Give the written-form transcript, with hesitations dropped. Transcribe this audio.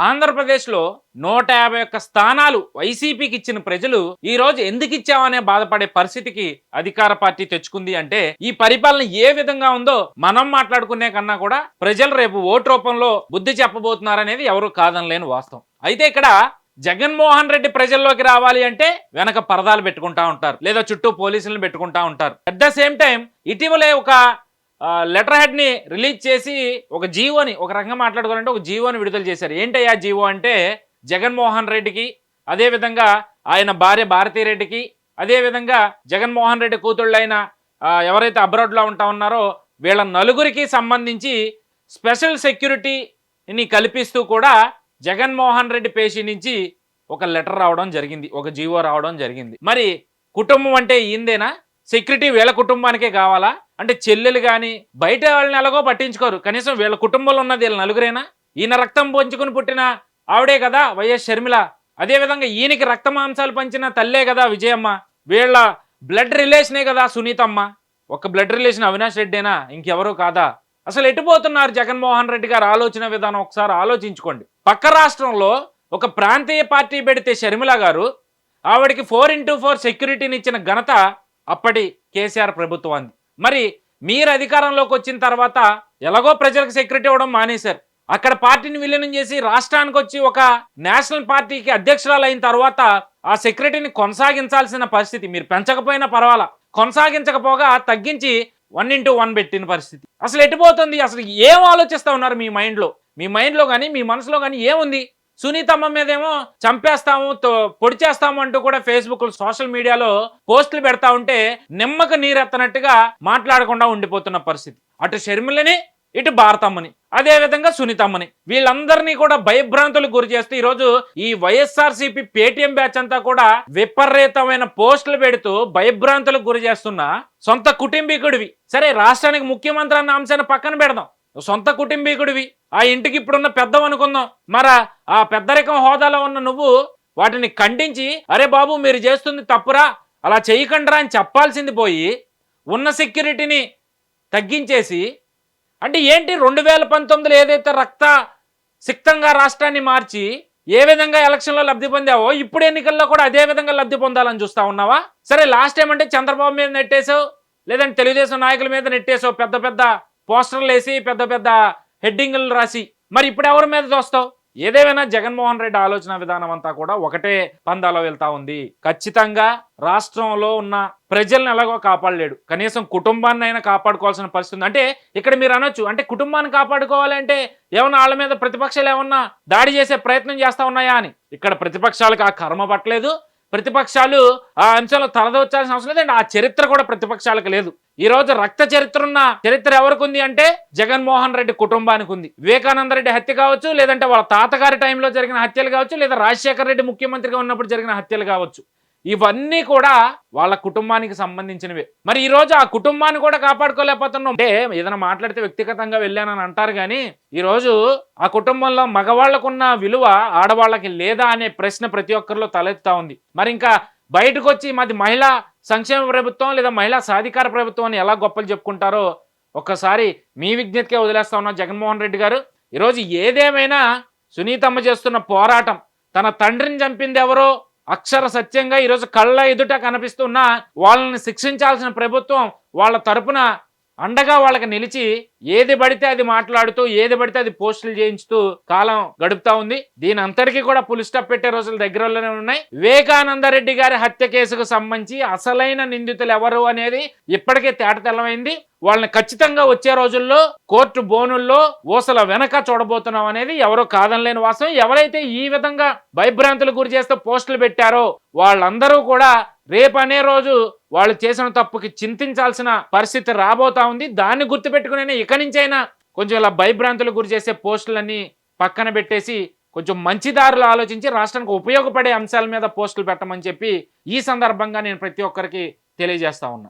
ఆంధ్రప్రదేశ్‌లో 151 స్థానాలు వైసీపీకి ఇచ్చిన ప్రజలు ఈరోజు ఎందుకు ఇచ్చామనే బాధపడే పరిస్థితికి అధికార పార్టీ తెచ్చుకుంది అంటే ఈ పరిపాలన ఏ విధంగా ఉందో మనం మాట్లాడుకునే కన్నా కూడా ప్రజలు రేపు ఓటు రూపంలో బుద్ధి చెప్పబోతున్నారనేది ఎవరు కాదనలేని వాస్తవం. అయితే ఇక్కడ జగన్మోహన్ రెడ్డి ప్రజల్లోకి రావాలి అంటే వెనక పరదాలు పెట్టుకుంటా ఉంటారు, లేదా చుట్టూ పోలీసులను పెట్టుకుంటా ఉంటారు. అట్ ద సేమ్ టైం ఇటీవలే ఒక లెటర్ హెడ్ని రిలీజ్ చేసి ఒక జీవోని, ఒక రకంగా మాట్లాడుకోవాలంటే ఒక జీవోని విడుదల చేశారు. ఏంటయ్యా జీవో అంటే, జగన్మోహన్ రెడ్డికి, అదేవిధంగా ఆయన భార్య భారతీరెడ్డికి, అదేవిధంగా జగన్మోహన్ రెడ్డి కూతుళ్ళైన ఎవరైతే అబ్రాడ్లో ఉంటా ఉన్నారో వీళ్ళ నలుగురికి సంబంధించి స్పెషల్ సెక్యూరిటీని కల్పిస్తూ కూడా జగన్మోహన్ రెడ్డి పేషి నుంచి ఒక లెటర్ రావడం జరిగింది, ఒక జీవో రావడం జరిగింది. మరి కుటుంబం అంటే ఈందేనా? సెక్యూరిటీ వీళ్ళ కుటుంబానికే కావాలా? అంటే చెల్లెలు కానీ బయట వాళ్ళని ఎలాగో పట్టించుకోరు, కనీసం వీళ్ళ కుటుంబంలో ఉన్నది వీళ్ళ నలుగురేనా? ఈయన రక్తం పంచుకుని పుట్టిన ఆవిడే కదా వైఎస్ షర్మిల, అదేవిధంగా ఈయనకి రక్త మాంసాలు పంచిన తల్లే కదా విజయమ్మ, వీళ్ళ బ్లడ్ రిలేషనే కదా సునీతమ్మ. ఒక బ్లడ్ రిలేషన్ అవినాష్ రెడ్డేనా, ఇంకెవరూ కాదా? అసలు ఎటుపోతున్నారు జగన్మోహన్ రెడ్డి గారు ఆలోచన విధానం ఒకసారి ఆలోచించుకోండి. పక్క రాష్ట్రంలో ఒక ప్రాంతీయ పార్టీ పెడితే షర్మిల గారు, ఆవిడకి 4x4 సెక్యూరిటీని ఇచ్చిన ఘనత అప్పటి కేసీఆర్ ప్రభుత్వాన్ని. మరి మీరు అధికారంలోకి వచ్చిన తర్వాత ఎలాగో ప్రజలకు సెక్యూరిటీ ఇవ్వడం మానేశారు. అక్కడ పార్టీని విలీనం చేసి రాష్ట్రానికి వచ్చి ఒక నేషనల్ పార్టీకి అధ్యక్షురాలు అయిన తర్వాత ఆ సెక్యూరిటీని కొనసాగించాల్సిన పరిస్థితి, మీరు పెంచకపోయినా పర్వాలా, కొనసాగించకపోగా తగ్గించి 1x1 పెట్టిన పరిస్థితి. అసలు ఎటుపోతుంది? అసలు ఏం ఆలోచిస్తూ ఉన్నారు మీ మైండ్లో కానీ మీ మనసులో కానీ ఏముంది? సునీతమ్మ మీదేమో చంపేస్తాము, పొడి చేస్తాము అంటూ కూడా ఫేస్బుక్, సోషల్ మీడియాలో పోస్టులు పెడతా ఉంటే నిమ్మకు నీరెత్తనట్టుగా మాట్లాడకుండా ఉండిపోతున్న పరిస్థితి. అటు షర్మిలని, ఇటు భారతమ్మని, అదేవిధంగా సునీతమ్మని, వీళ్ళందరినీ కూడా భయభ్రాంతులకు గురి చేస్తూ ఈరోజు ఈ వైఎస్ఆర్సీపీ పేటీఎం బ్యాచ్ అంతా కూడా విపరీతమైన పోస్టులు పెడుతూ భయభ్రాంతులకు గురి చేస్తున్న సొంత కుటుంబీకుడివి. సరే, రాష్ట్రానికి ముఖ్యమంత్రి అన్న అంశాన్ని పక్కన పెడదాం, సొంత కుటుంబీకుడివి, ఆ ఇంటికి ఇప్పుడున్న పెద్దం అనుకుందాం. మరి ఆ పెద్దరికం హోదాలో ఉన్న నువ్వు వాటిని ఖండించి, అరే బాబు మీరు చేస్తుంది తప్పురా, అలా చేయకండిరా అని చెప్పాల్సింది పోయి ఉన్న సెక్యూరిటీని తగ్గించేసి, అంటే ఏంటి 2019లో ఏదైతే రక్త సిక్తంగా రాష్ట్రాన్ని మార్చి ఏ విధంగా ఎలక్షన్లో లబ్ధి పొందావో ఇప్పుడు ఎన్నికల్లో కూడా అదే విధంగా లబ్ధి పొందాలని చూస్తా ఉన్నావా? సరే, లాస్ట్ టైం అంటే చంద్రబాబు మీద నెట్టేసావు, లేదంటే తెలుగుదేశం నాయకుల మీద నెట్టేసావు, పెద్ద పెద్ద పోస్టర్లు వేసి పెద్ద పెద్ద హెడ్డింగ్లు రాసి. మరి ఇప్పుడు ఎవరి మీద చూస్తావు? ఏదేమైనా జగన్మోహన్ రెడ్డి ఆలోచన విధానం అంతా కూడా ఒకటే పందాలో వెళ్తా ఉంది. ఖచ్చితంగా రాష్ట్రంలో ఉన్న ప్రజల్ని ఎలాగో కాపాడలేడు, కనీసం కుటుంబాన్ని అయినా కాపాడుకోవాల్సిన పరిస్థితి ఉంది. అంటే ఇక్కడ మీరు అనొచ్చు, అంటే కుటుంబాన్ని కాపాడుకోవాలంటే ఏమన్నా వాళ్ళ మీద ప్రతిపక్షాలు ఏమన్నా దాడి చేసే ప్రయత్నం చేస్తా ఉన్నాయా అని. ఇక్కడ ప్రతిపక్షాలకు ఆ కర్మ పట్టలేదు, ప్రతిపక్షాలు ఆ అంశంలో తలదొచ్చాల్సిన అవసరం లేదండి. ఆ చరిత్ర కూడా ప్రతిపక్షాలకు లేదు. ఈ రోజు రక్త చరిత్ర ఉన్న చరిత్ర ఎవరికి ఉంది అంటే జగన్మోహన్ రెడ్డి కుటుంబానికి ఉంది. వివేకానంద రెడ్డి హత్య కావచ్చు, లేదంటే వాళ్ళ తాతగారి టైంలో జరిగిన హత్యలు కావచ్చు, లేదా రాజశేఖర రెడ్డి ముఖ్యమంత్రిగా ఉన్నప్పుడు జరిగిన హత్యలు కావచ్చు, ఇవన్నీ కూడా వాళ్ళ కుటుంబానికి సంబంధించినవే. మరి ఈ రోజు ఆ కుటుంబాన్ని కూడా కాపాడుకోలేకపోతున్నాం అంటే, ఏదైనా మాట్లాడితే వ్యక్తిగతంగా వెళ్ళానని అంటారు కానీ ఈరోజు ఆ కుటుంబంలో మగవాళ్లకున్న విలువ ఆడవాళ్ళకి లేదా అనే ప్రశ్న ప్రతి ఒక్కరిలో తలెత్తుతా ఉంది. మరి ఇంకా బయటకు వచ్చి మాది మహిళా సంక్షేమ ప్రభుత్వం లేదా మహిళా సాధికార ప్రభుత్వం అని ఎలా గొప్పలు చెప్పుకుంటారో ఒక్కసారి మీ విజ్ఞతకే వదిలేస్తా ఉన్నా జగన్మోహన్ రెడ్డి గారు. ఈరోజు ఏదేమైనా సునీతమ్మ చేస్తున్న పోరాటం, తన తండ్రిని చంపింది ఎవరో అక్షర సత్యంగా ఈరోజు కళ్ళ ఎదుట కనిపిస్తున్న వాళ్ళని శిక్షించాల్సిన ప్రభుత్వం వాళ్ళ తరపున అండగా వాళ్ళకి నిలిచి ఏది పడితే అది మాట్లాడుతూ, ఏది పడితే అది పోస్టులు చేయించుతూ కాలం గడుపుతా ఉంది. దీని అంతటికీ కూడా పులి స్టాప్ పెట్టే రోజులు దగ్గరలోనే ఉన్నాయి. వివేకానంద రెడ్డి గారి హత్య కేసుకు సంబంధించి అసలైన నిందితులు ఎవరు అనేది ఇప్పటికే తేటతెల్లమైంది. వాళ్ళని ఖచ్చితంగా వచ్చే రోజుల్లో కోర్టు బోనుల్లో ఊసల వెనక చూడబోతున్నాం అనేది ఎవరో కాదనలేని వాస్తవం. ఎవరైతే ఈ విధంగా భయభ్రాంతులకు గురి చేస్తూ పోస్టులు పెట్టారో వాళ్ళందరూ కూడా రేపనే రోజు వాళ్ళు చేసిన తప్పుకి చింతించాల్సిన పరిస్థితి రాబోతా ఉంది. దాన్ని గుర్తుపెట్టుకునే ఇక నుంచైనా కొంచెం ఇలా భయభ్రాంతులకు గురి చేసే పోస్టులన్నీ పక్కన పెట్టేసి కొంచెం మంచి దారులు ఆలోచించి రాష్ట్రానికి ఉపయోగపడే అంశాల మీద పోస్టులు పెట్టమని చెప్పి ఈ సందర్భంగా నేను ప్రతి ఒక్కరికి తెలియజేస్తా ఉన్నా.